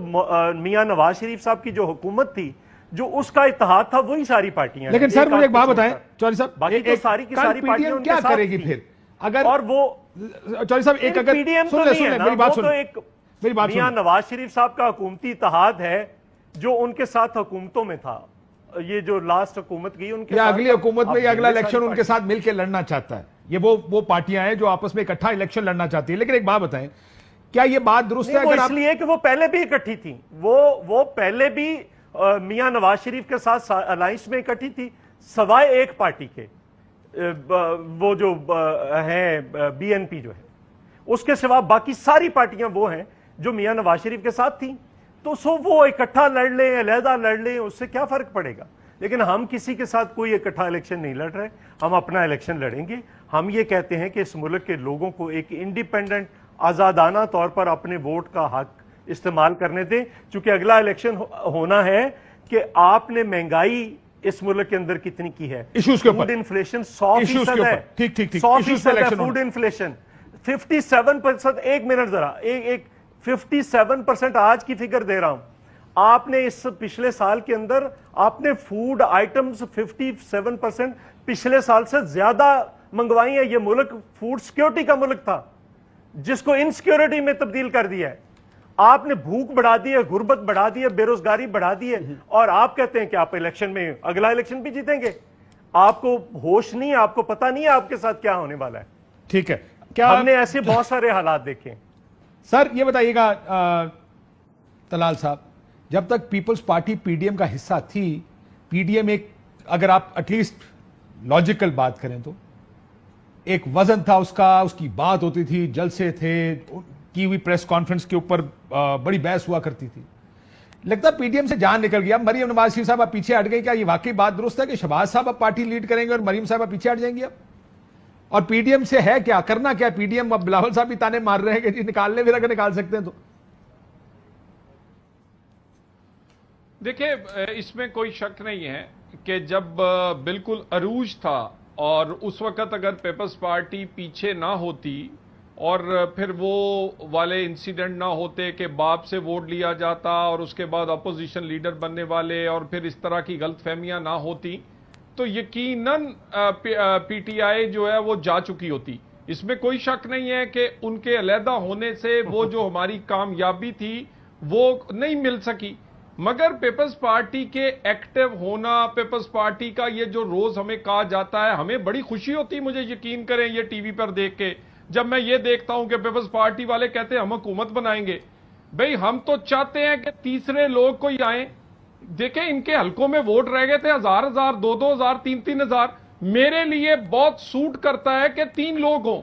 میاں نواز شریف صاحب کی جو حکومت تھی, جو اس کا اتحاد تھا, وہی ساری پارٹیاں. لیکن سر مجھے ایک بات بتائیں چوری صاحب, باقی تو ساری کی ساری پارٹیاں کیا کرے گی پھر اگر, اور وہ چوری صاحب ایک اگر پی ڈی ایم تو نہیں ہے نا, وہ تو ایک میاں سن, نواز شریف صاحب کا حکومتی اتحاد ہے جو ان کے ساتھ حکومتوں میں تھا. یہ جو لاسٹ حکومت گئی ان کے یا اگلی حکومت میں یا اگلا الیکشن ان کے ساتھ مل کے لڑنا چاہتا ہے, یہ وہ پارٹیاں ہیں جو آپس میں اکٹھا الیکشن لڑنا چاہتی ہے. لیکن ایک بات بتائیں, کیا یہ بات درست ہے؟ وہ اس لیے کہ وہ پہلے بھی اکٹھی تھی، وہ پہلے بھی میاں نواز شریف کے ساتھ الائنس میں اکٹھی تھی، سوائے ایک پارٹی کے، وہ جو ہیں بی این پی جو ہے، اس کے سوا باقی ساری پارٹیاں وہ ہیں جو میاں نواز شریف کے ساتھ تھیں. تو وہ اکٹھا لڑ لیں علیحدہ لڑ لیں، اس سے کیا فرق پڑے گا؟ لیکن ہم کسی کے ساتھ کوئی اکٹھا الیکشن نہیں لڑ رہے، ہم اپنا الیکشن لڑیں گے. ہم یہ کہتے ہیں کہ اس ملک کے لوگوں کو ایک انڈیپینڈنٹ آزادانہ طور پر اپنے ووٹ کا حق استعمال کرنے دیں، چونکہ اگلا الیکشن ہونا ہے کہ آپ نے مہنگائی اس ملک کے اندر کتنی کی ہے. فوڈ انفلیشن 100% ہے، 100% ہے فوڈ انفلیشن. 57%، ایک منٹ ذرا، ایک 57% آج کی فگر دے رہا ہوں. آپ نے اس پچھلے سال کے اندر آپ نے فوڈ آئٹمز 57% پچھلے سال سے زیادہ منگوائی ہیں. یہ ملک فوڈ سیکیورٹی کا ملک تھا جس کو انسیکیورٹی میں تبدیل کر دیا ہے. آپ نے بھوک بڑھا دی ہے، غربت بڑھا دی ہے، بے روزگاری بڑھا دی ہے، اور آپ کہتے ہیں کہ آپ الیکشن میں اگلا الیکشن بھی جیتیں گے. آپ کو ہوش نہیں ہے، آپ کو پتہ نہیں ہے آپ کے ساتھ کیا ہونے والا ہے. ٹھیک ہے، کیا ہم نے ایسے بہت سارے حالات دیکھے. سر یہ بتائیے گا طلال صاحب، جب تک peoples party P D M کا حصہ تھی، پی ڈی ایم ایک، اگر آپ ایٹ لیسٹ لاجیکل بات کریں تو ایک وزن تھا اس کا، اس کی بات ہوتی تھی، جلسے تھے، کی ہوئی پریس کانفرنس کے اوپر بڑی بحث ہوا کرتی تھی. لگتا پی ڈی ایم سے جان نکل گیا. مریم نواز شریف صاحب آپ پیچھے ہٹ گئی. کیا یہ واقعی بات درست ہے کہ شہباز صاحب اب پارٹی لیڈ کریں گے اور مریم صاحب پیچھے ہٹ جائیں گی اب؟ اور پی ڈی ایم سے ہے کیا کرنا، کیا پی ڈی ایم اب بلاول صاحب بھی تانے مار رہے ہیں کہ جی نکال لیں، پھر اگر نکال سکتے ہیں تو؟ دیکھیں اس میں کوئی شک نہیں ہے کہ جب بالکل عروج تھا اور اس وقت اگر پیپلز پارٹی پیچھے نہ ہوتی اور پھر وہ والے انسیڈنٹ نہ ہوتے کہ باپ سے ووٹ لیا جاتا اور اس کے بعد اپوزیشن لیڈر بننے والے، اور پھر اس طرح کی غلط فہمیاں نہ ہوتی، تو یقیناً پی ٹی آئی جو ہے وہ جا چکی ہوتی. اس میں کوئی شک نہیں ہے کہ ان کے علیحدہ ہونے سے وہ جو ہماری کامیابی تھی وہ نہیں مل سکی. مگر پیپلز پارٹی کے ایکٹیو ہونا، پیپلز پارٹی کا یہ جو روز ہمیں کہا جاتا ہے، ہمیں بڑی خوشی ہوتی، مجھے یقین کریں یہ ٹی وی پر دیکھ کے، جب میں یہ دیکھتا ہوں کہ پیپلز پارٹی والے کہتے ہیں ہم حکومت بنائیں گے. بھئی ہم تو چاہتے ہیں کہ تیسرے لوگ کوئی آئیں. دیکھیں ان کے حلقوں میں ووٹ رہ گئے تھے 1000 2000 3000. میرے لیے بہت سوٹ کرتا ہے کہ 3 لوگ ہوں.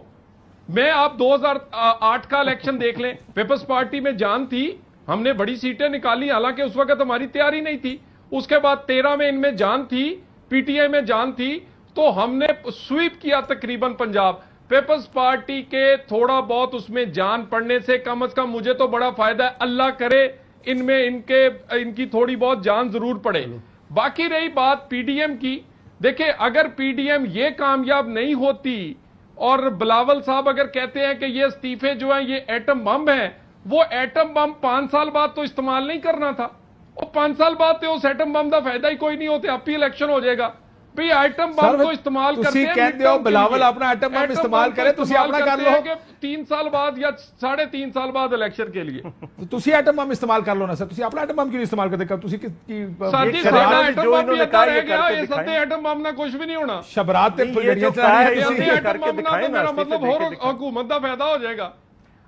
میں آپ 2008 کا الیکشن دیکھ لیں، پیپلز پارٹی میں جان تھی، ہم نے بڑی سیٹیں نکالی، حالانکہ اس وقت ہماری تیاری نہیں تھی. اس کے بعد 13 میں ان میں جان تھی، پی ٹی آئی میں جان تھی، تو ہم نے سویپ کیا تقریباً پنجاب. پیپلز پارٹی کے تھوڑا بہت اس میں جان پڑنے سے کم از کم مجھے تو بڑا فائدہ ہے. اللہ کرے ان میں ان کی تھوڑی بہت جان ضرور پڑے. باقی رہی بات پی ڈی ایم کی، دیکھیں اگر پی ڈی ایم یہ کامیاب نہیں ہوتی اور بلاول صاحب اگر کہتے ہیں کہ یہ استعفے جو ہیں یہ ایٹم بم ہیں، وہ ایٹم بم 5 سال بعد تو استعمال نہیں کرنا تھا. اور 5 سال بعد تو اس ایٹم بم کا فائدہ ہی کوئی نہیں ہوتا، اب بھی الیکشن ہو جائے گا. بھئی ایٹم بم تو استعمال کرتے ہیں، کہتے ہو بلاول اپنا ایٹم بم استعمال کرے، تسی اپنا کر لو 3 سال بعد یا 3.5 سال بعد الیکشن کے لیے. تسی ایٹم بم استعمال کر لو نا سر، تسی اپنا ایٹم بم کیوں استعمال کرتے؟ تسی سر جی ساڈا ایٹم بم بھی ادا رہ گیا، یہ سدے ایٹم بم نہ کچھ بھی نہیں ہونا. شبرات تے فلگڑیاں چلا رہے ہیں ایٹم بم نہ تو میرا مطلب اور حکومت کا فائدہ ہو جائے گا.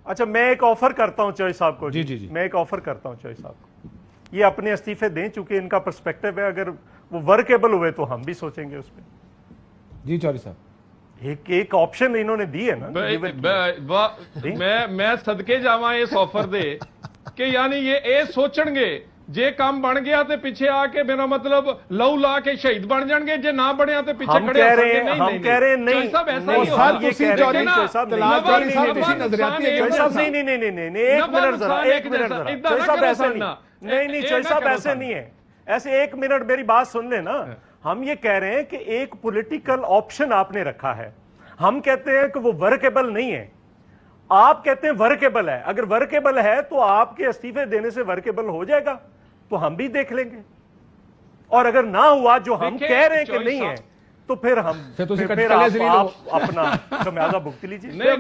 اچھا میں ایک آفر کرتا ہوں چوئی صاحب کو. جی میں ایک آفر کرتا ہوں چوئی صاحب کو، یہ اپنے استعفے دیں چونکہ ان کا پرسپیکٹو ہے، اگر وہ ورکیبل ہوئے تو ہم بھی سوچیں گے اس پہ. جی چوری صاحب ایک آپشن انہوں نے دی ہے نا. میں صدقے جاواں اس آفر دے کہ یعنی یہ سوچن گے جے کام بن گیا تے پیچھے آ کے میرا مطلب لو لا کے شہید بن جان گے، جے نہ بنیا تے پیچھے کھڑے ہو سکتے. ہم کہہ رہے ہیں نہیں چوئی صاحب ایسے نہیں ہے. ایسے 1 منٹ میری بات سن لیں نا. ہم یہ کہہ رہے ہیں کہ ایک پولیٹیکل آپشن آپ نے رکھا ہے، ہم کہتے ہیں کہ وہ ورکیبل نہیں ہے، آپ کہتے ہیں ورکیبل ہے. اگر ورکیبل ہے تو آپ کے استعفے دینے سے ورکیبل ہو جائے گا تو ہم بھی دیکھ لیں گے، اور اگر نہ ہوا جو ہم کہہ رہے ہیں کہ نہیں ہے تو پھر ہم اپنا خمیازہ بھگت لیجیے. میں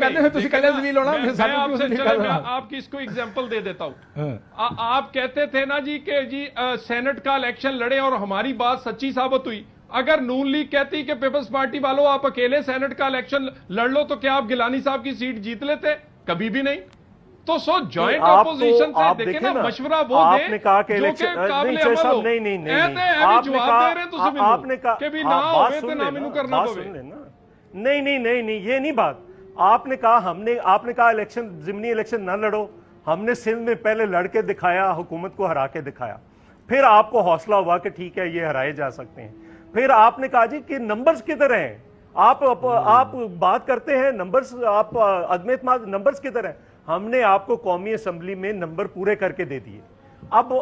آپ کی اس کو ایگزامپل دے دیتا ہوں. آپ کہتے تھے نا جی کہ جی سینٹ کا الیکشن لڑے اور ہماری بات سچی ثابت ہوئی. اگر نون لیگ کہتی کہ پیپلز پارٹی والوں آپ اکیلے سینٹ کا الیکشن لڑ لو تو کیا آپ گیلانی صاحب کی سیٹ جیت لیتے؟ کبھی بھی نہیں. تو سو جوائنٹ اپوزیشن سے دیکھیں نا مشورہ وہ دے آپ نے کہا کہ جو کہ قابل عمل ہو. نہیں جواب دے رہے ہیں تسی آپ نے کہا کہ بھی نہ ہوئے تو نہ مینوں کرنا پوے. نہیں یہ نہیں بات. آپ نے کہا الیکشن ضمنی الیکشن نہ لڑو. ہم نے سندھ میں پہلے لڑ کے دکھایا, حکومت کو ہرا کے دکھایا, پھر آپ کو حوصلہ ہوا کہ ٹھیک ہے یہ ہرائے جا سکتے ہیں. پھر آپ نے کہا جی کہ نمبرز کدھر ہیں, آپ بات کرتے ہیں نمبرز, آپ عدم اعتماد نمبرز کدھر ہیں. ہم نے آپ کو قومی اسمبلی میں نمبر پورے کر کے دے دیے. اب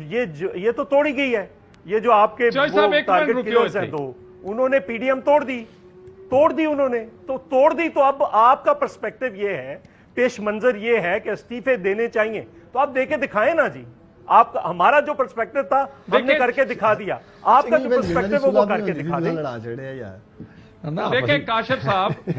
یہ تو توڑی گئی ہے. یہ جو آپ کے ٹارگٹ کلرز ہیں دو, انہوں نے پی ڈی ایم توڑ دی انہوں نے. تو توڑ دی تو اب آپ کا پرسپیکٹو یہ ہے, پیش منظر یہ ہے کہ استعفے دینے چاہیے. تو آپ دے کے دکھائیں نا جی. آپ ہمارا جو پرسپیکٹو تھا ہم نے کر کے دکھا دیا, آپ کا جو پرسپیکٹو ہے وہ کر کے دکھا دیں. دیکھیں کاشف صاحب,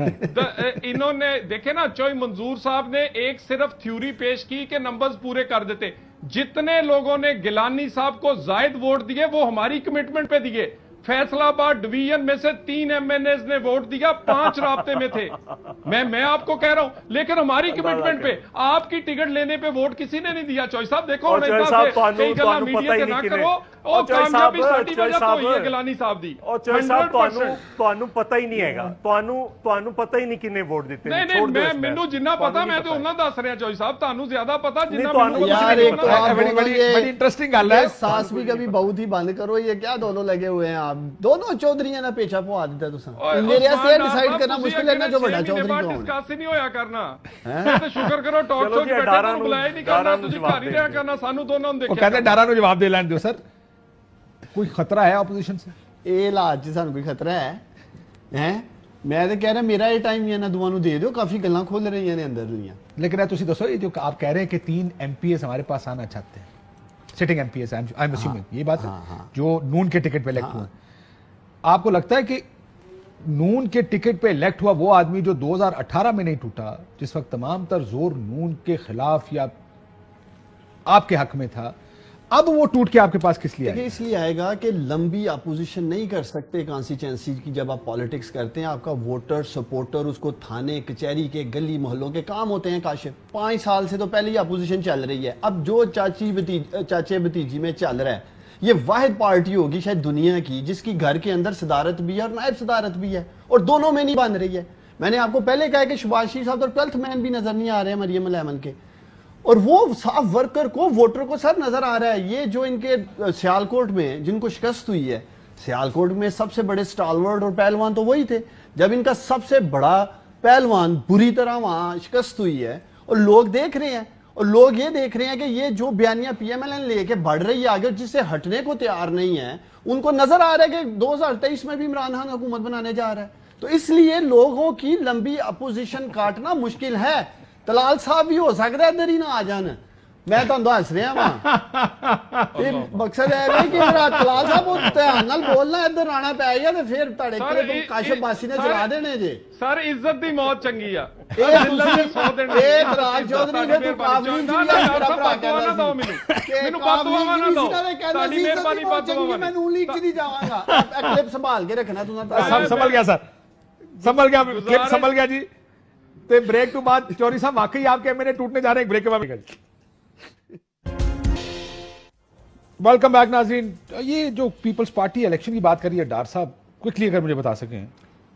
انہوں نے دیکھیں نا چوئی منظور صاحب نے ایک صرف تھیوری پیش کی کہ نمبرز پورے کر دیتے. جتنے لوگوں نے گیلانی صاحب کو زائد ووٹ دیے وہ ہماری کمٹمنٹ پہ دیے. فیصلہ آباد ڈویژن میں سے 3 MNAs نے ووٹ دیا, 5 رابطے میں تھے. میں آپ کو کہہ رہا ہوں, لیکن ہماری کمٹمنٹ پہ آپ کی ٹکٹ لینے پہ ووٹ کسی نے نہیں دیا. چوئی صاحب دیکھو کئی گلا میڈیا سے نہ کرو, اور کامیابی ساڈی وجہ تو ہوئی ہے گیلانی صاحب دی. اور چوئی صاحب تانوں پتہ ہی نہیں ہے گا, تانوں پتہ ہی نہیں کنے ووٹ دیتے. نہیں مینوں جنہ پتا میں تو انہاں دس رہا. چوئی صاحب تانوں زیادہ پتا جنہ بڑی انٹرسٹنگ گل ہے. سانس بھی کبھی بہت ہی بند کرو. یہ کیا دونوں لگے ہوئے ہیں, آپ دونوں چودھریاں نہ پیچھا پوا دیتا ہے. تو میرے سے ڈیسائیڈ کرنا مشکل ہے نا جو بڑا چودھری کون ہے. ڈسکس نہیں ہویا کرنا. تو شکر کرو ٹاک شو کے بیٹھے کو بلایا نہیں کرنا, تجھے گھر ہی رہا کرنا. سانو دونوں دیکھیں. وہ کہتے ہیں ڈارا نو جواب دے لین دیو. سر کوئی خطرہ ہے اپوزیشن سے؟ اے لاج سانو کوئی خطرہ ہے؟ میں تو کہہ رہا میرا یہ ٹائم یہ نہ دوانو دے دو, کافی گلاں کھول رہی ہیں اندر دنیا. لیکن تسی دسو یہ جو آپ کہہ رہے ہیں کہ 3 MPs ہمارے پاس آنا چاہتے ہیں, sitting MPs, I am assuming یہ بات ہے جو نون کے ٹکٹ پہ الیکٹ ہوئے. آپ کو لگتا ہے کہ نون کے ٹکٹ پہ الیکٹ ہوا وہ آدمی جو 2018 میں نہیں ٹوٹا, جس وقت تمام تر زور نون کے خلاف یا آپ کے حق میں تھا, اب وہ ٹوٹ کے آپ کے پاس کس لیے آئے گا؟ اس لیے آئے گا کہ لمبی اپوزیشن نہیں کر سکتے کانسٹیچوئنسی کی. جب آپ پالیٹکس کرتے ہیں آپ کا ووٹر سپورٹر اس کو تھانے کچہری کے گلی محلوں کے کام ہوتے ہیں. کاشف 5 سال سے تو پہلے ہی اپوزیشن چل رہی ہے. اب جو چاچے بھتیجی میں چل رہا ہے یہ واحد پارٹی ہوگی شاید دنیا کی جس کی گھر کے اندر صدارت بھی ہے اور نائب صدارت بھی ہے, اور دونوں میں نہیں بن رہی ہے. میں نے آپ کو پہلے کہا کہ شباز شریف صاحب تو 12th مین بھی نظر نہیں آ رہے ہیں مریم الیمن کے, اور وہ صاف ورکر کو ووٹر کو سر نظر آ رہا ہے. یہ جو ان کے سیالکوٹ میں جن کو شکست ہوئی ہے, سیالکوٹ میں سب سے بڑے سٹالورڈ اور پہلوان تو وہی تھے. جب ان کا سب سے بڑا پہلوان بری طرح وہاں شکست ہوئی ہے اور لوگ دیکھ رہے ہیں, اور لوگ یہ دیکھ رہے ہیں کہ یہ جو بیانیہ PMLN لے کے بڑھ رہی ہے آگے اور جس سے ہٹنے کو تیار نہیں ہے, ان کو نظر آ رہا ہے کہ 2023 میں بھی عمران خان حکومت بنانے جا رہا ہے. تو اس لیے لوگوں کی لمبی اپوزیشن کاٹنا مشکل ہے. تلال صاحب بھی ہو سکتا ہے ادھر ہی نہ آ جان, میں تو ہس رہا وہاں. مقصد ہے کہ تلال صاحب نال بولنا ادھر آنا پی گیا تو پھر تڑے کاشف باسی نے چلا دینے جی. سر عزت دی موت چنگی ہے. سنبھال کے رکھنا سنبھل گیا, سر سنبھل گیا, کلپ سنبھل گیا جی. بریک تو بعد چوری صاحب واقعی آپ کے MNA ٹوٹنے جا رہے ہیں. بریک کے بعد ویلکم بیک ناظرین. یہ جو پیپلز پارٹی الیکشن کی بات کر رہی ہے, ڈار صاحب کوئکلی اگر مجھے بتا سکیں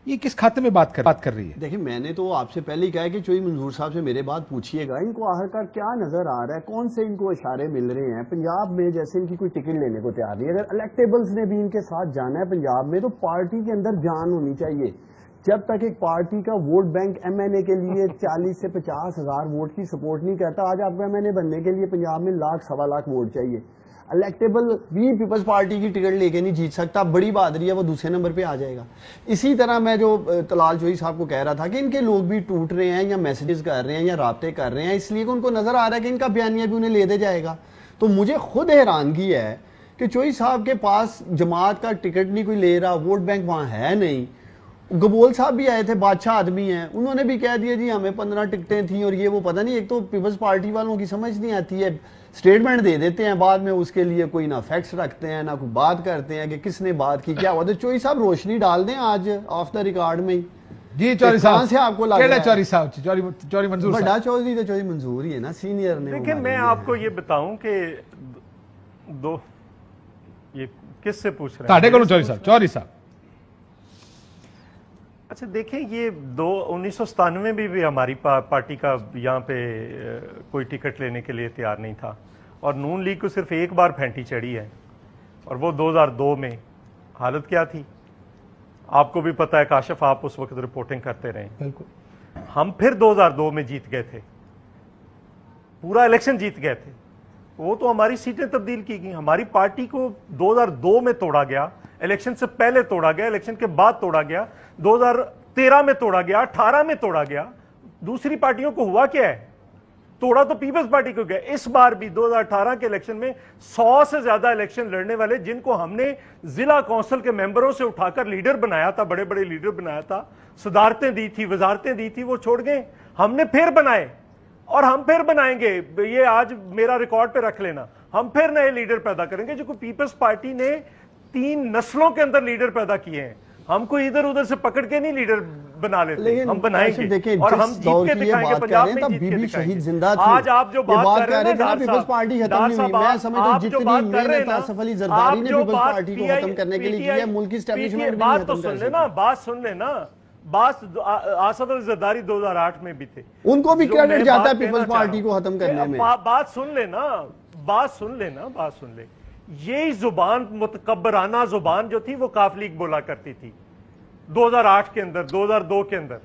یہ کس کھاتے میں بات کر رہی ہے؟ دیکھیں میں نے تو آپ سے پہلے ہی کہا کہ چوئی منظور صاحب سے میرے بات پوچھئے گا ان کو آخر کیا نظر آ رہا ہے, کون سے ان کو اشارے مل رہے ہیں. پنجاب میں جیسے ان کی کوئی ٹکٹ لینے کو تیار نہیں, اگر الیکٹیبلز نے بھی ان کے ساتھ جانا ہے پنجاب میں تو پارٹی کے اندر جان ہونی چاہیے. جب تک ایک پارٹی کا ووٹ بینک MNA کے لیے 40 سے 50 ہزار ووٹ کی سپورٹ نہیں کرتا, آج آپ کو MNA بننے کے لیے پنجاب میں 1,00,000 1,15 ووٹ چاہیے. الیکٹیبل بھی پیپلز پارٹی کی ٹکٹ لے کے نہیں جیت سکتا, بڑی بہادری ہے وہ دوسرے نمبر پہ آ جائے گا. اسی طرح میں جو طلال چوئی صاحب کو کہہ رہا تھا کہ ان کے لوگ بھی ٹوٹ رہے ہیں یا میسیجز کر رہے ہیں یا رابطے کر رہے ہیں, اس لیے کہ ان کو نظر آ رہا ہے کہ ان کا بیانیہ بھی انہیں لے دے جائے گا. تو مجھے خود حیرانگی ہے کہ چوئی صاحب کے پاس جماعت کا ٹکٹ نہیں کوئی لے رہا, ووٹ بینک وہاں ہے نہیں. گبول صاحب بھی آئے تھے, بادشاہ آدمی ہیں, انہوں نے بھی کہہ دیا جی ہمیں 15 ٹکٹیں تھیں اور یہ وہ پتہ نہیں. ایک تو پیپلز پارٹی والوں کی سمجھ نہیں آتی ہے, سٹیٹمنٹ دے دیتے ہیں بعد میں اس کے لیے کوئی نہ فیکٹس رکھتے ہیں نہ کوئی بات کرتے ہیں کہ کس نے بات کی کیا ہوا. تو چوئی صاحب روشنی ڈال دیں آج آف دا ریکارڈ میں ہی جی چوری صاحب کہاں سے آپ کو لگ رہا ہے چوری صاحب چوری منظور صاحب بڑا چودھری تو چوری منظور ہی ہے نا سینئر نے. دیکھیں میں آپ کو یہ بتاؤں کہ یہ کس سے پوچھ رہے ہیں؟ چوری صاحب اچھا دیکھیں یہ 1997 میں بھی ہماری پارٹی کا یہاں پہ کوئی ٹکٹ لینے کے لیے تیار نہیں تھا اور نون لیگ کو صرف ایک بار پھینٹی چڑھی ہے اور وہ 2002 میں. حالت کیا تھی آپ کو بھی پتا ہے کاشف, آپ اس وقت رپورٹنگ کرتے رہے. بالکل. ہم پھر 2002 میں جیت گئے تھے, پورا الیکشن جیت گئے تھے. وہ تو ہماری سیٹیں تبدیل کی گئی. ہماری پارٹی کو 2002 میں توڑا گیا, الیکشن سے پہلے توڑا گیا, الیکشن کے بعد توڑا گیا, 2013 میں توڑا گیا, 18 میں توڑا گیا. دوسری پارٹیوں کو ہوا کیا ہے؟ توڑا تو پیپلز پارٹی کو گیا. اس بار بھی 2018 کے الیکشن میں 100 سے زیادہ الیکشن لڑنے والے جن کو ہم نے ضلع کونسل کے ممبروں سے اٹھا کر لیڈر بنایا تھا, بڑے بڑے لیڈر بنایا تھا, صدارتیں دی تھی, وزارتیں دی تھی, وہ چھوڑ گئے. ہم نے پھر بنائے اور ہم پھر بنائیں گے. یہ آج میرا ریکارڈ پہ رکھ لینا, ہم پھر نئے لیڈر پیدا کریں گے. جو کہ پیپلز پارٹی نے 3 نسلوں کے اندر لیڈر پیدا کیے ہیں. ہم کو ادھر ادھر سے پکڑ کے نہیں لیڈر بنا لیتے, ہم بنائیں گے اور ہم جیت کے دکھائیں گے. پنجاب میں جیت کے دکھائیں گے. آج آپ جو بات کر رہے ہیں پیپلز پارٹی ختم نہیں ہوئی, میں سمجھتا ہوں جتنی محنت آصف علی زرداری نے پیپلز پارٹی کو ختم کرنے کے لیے کی ہے, ملک کی اسٹیبلشمنٹ بھی نہیں ختم کر سکتی. بات سن لینا, بات آصف علی زرداری 2008 میں بھی تھے, ان کو بھی کریڈٹ جاتا ہے پیپلز پارٹی کو ختم کرنے میں. بات سن لے. یہی زبان متکبرانہ زبان جو تھی وہ کاف لیگ بولا کرتی تھی 2008 کے اندر, 2002 کے اندر,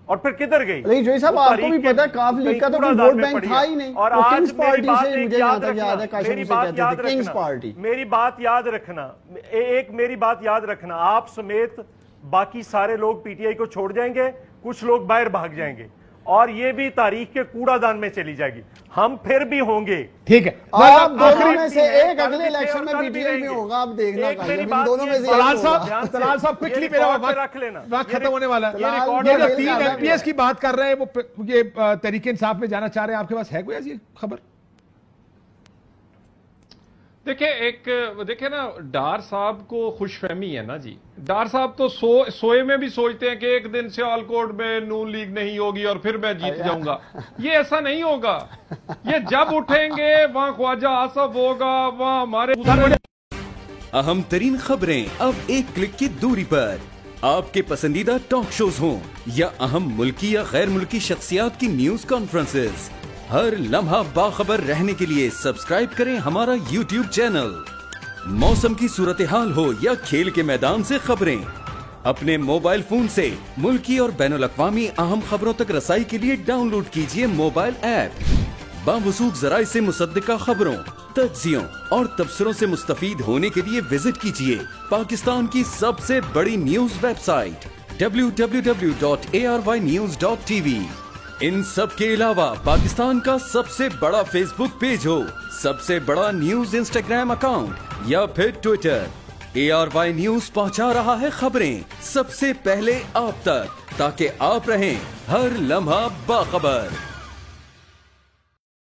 اور پھر کدھر گئی؟ لیکن جوئی صاحب آپ کو بھی پتا ہے کاف لیگ کا تو کوئی ووٹ بینک تھا ہی نہیں. اور کنگز پارٹی سے مجھے یہاں تک یاد ہے کاشف سے کہتے تھے کنگز پارٹی. میری بات یاد رکھنا, آپ سمیت باقی سارے لوگ پی ٹی آئی کو چھوڑ جائیں گے, کچھ لوگ باہر بھاگ جائیں گے اور یہ بھی تاریخ کے کوڑا دان میں چلی جائے گی. ہم پھر بھی ہوں گے. ٹھیک ہے, آپ دونوں میں سے ایک اگلے الیکشن میں پی ٹی آئی میں ہوگا, آپ دیکھنا. دونوں میں سے طلال صاحب کوئکلی, میرا وقت ختم ہونے والا ہے. یہ جو 3 ایم پی ایس کی بات کر رہے ہیں وہ یہ تحریک انصاف میں جانا چاہ رہے ہیں, آپ کے پاس ہے کوئی ایسی خبر؟ دیکھیں نا, ڈار صاحب کو خوش فہمی ہے نا جی. ڈار صاحب تو سوئے میں بھی سوچتے ہیں کہ ایک دن سیالکوٹ میں نون لیگ نہیں ہوگی اور پھر میں جیت جاؤں گا. یہ ایسا نہیں ہوگا. یہ جب اٹھیں گے وہاں خواجہ آصف ہوگا, وہاں ہمارے اہم ترین خبریں اب ایک کلک کی دوری پر. آپ کے پسندیدہ ٹاک شوز ہوں یا اہم ملکی یا غیر ملکی شخصیات کی نیوز کانفرنسز, ہر لمحہ باخبر رہنے کے لیے سبسکرائب کریں ہمارا یوٹیوب چینل. موسم کی صورتحال ہو یا کھیل کے میدان سے خبریں, اپنے موبائل فون سے ملکی اور بین الاقوامی اہم خبروں تک رسائی کے لیے ڈاؤن لوڈ کیجیے موبائل ایپ. باوثوق ذرائع سے مصدقہ خبروں, تجزیوں اور تبصروں سے مستفید ہونے کے لیے وزٹ کیجیے پاکستان کی سب سے بڑی نیوز ویب سائٹ www.arYnews.tv. ان سب کے علاوہ پاکستان کا سب سے بڑا فیس بک پیج ہو, سب سے بڑا نیوز انسٹاگرام اکاؤنٹ یا پھر ٹویٹر, ARY نیوز پہنچا رہا ہے خبریں سب سے پہلے آپ تک, تاکہ آپ رہیں ہر لمحہ باخبر.